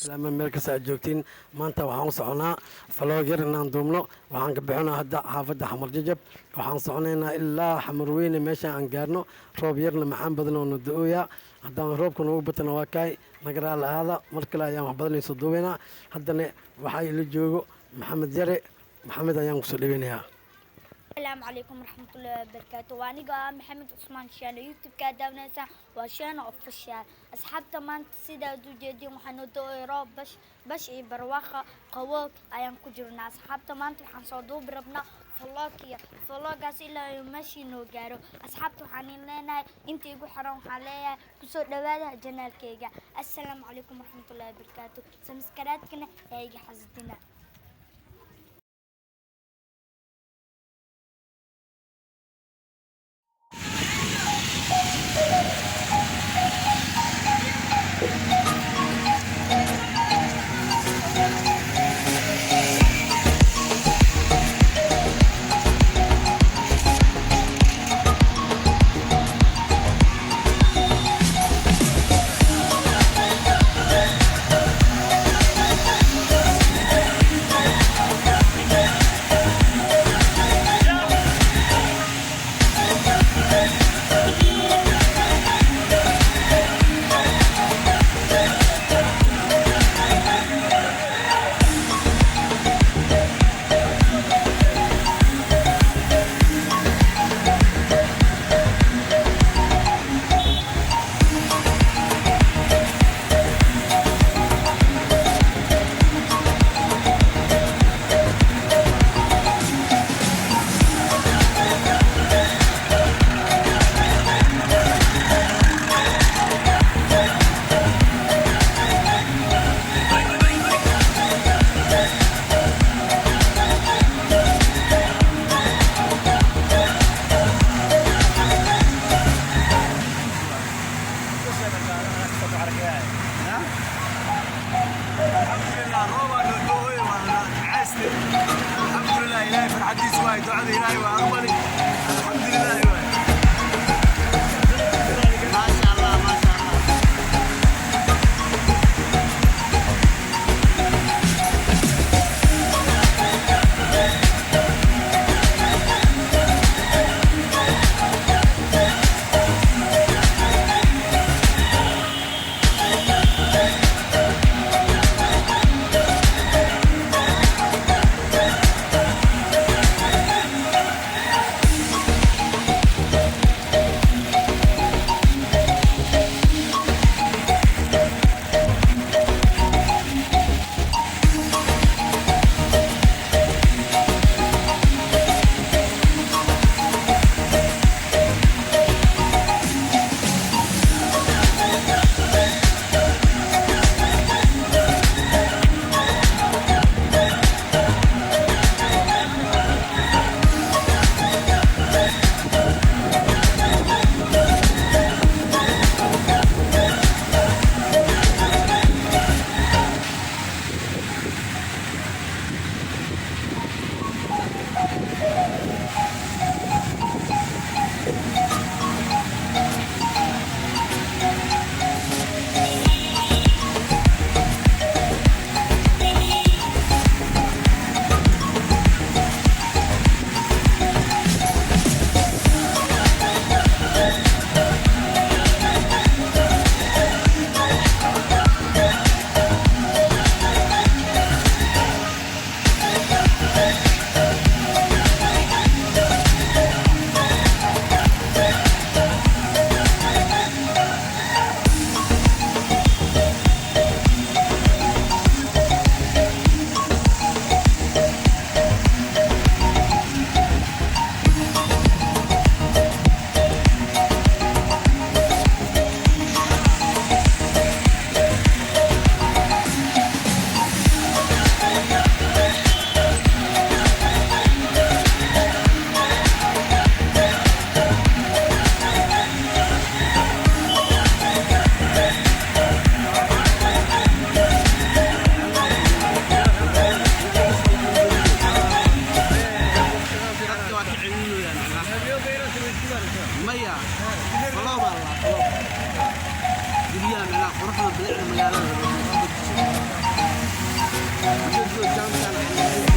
salaama meel kasta aad joogtiin maanta waxaan u soconaa faloog yar inaan duubno waxaan ka bixinaa hadda xaafadda xamar jajab waxaan soconaynaa ilaa xamar weyne meesha aan gaarno roob yarna macaan badan oo na da-ooya haddaan roobka noogu batana waa kaay nagaraa la-aada mar kale ayaan wax badanayso duubaynaa haddana waxaa ila joogo maxamed yare maxamed ayaan kusoo dhaweynayaa السلام عليكم ورحمة الله وبركاته وأنا محمد عثمان شانو يوتيوب كادونا وشانو أوفيشال أصحاب تمان سيدا دوجيدي وحنودو إيراب باش برواقة قووك أيام كجرنا أصحاب تمان تحن صدو بربنا فلاكيا إلا يمشي نوغارو أصحاب تحنين لنا انتي يقو حرام حاليا كسو دوادة جنال كيجا السلام عليكم ورحمة الله وبركاته سمسكرات كنا هيجي حزتنا مية والله والله قرحنا بلعنا مجالنا جامد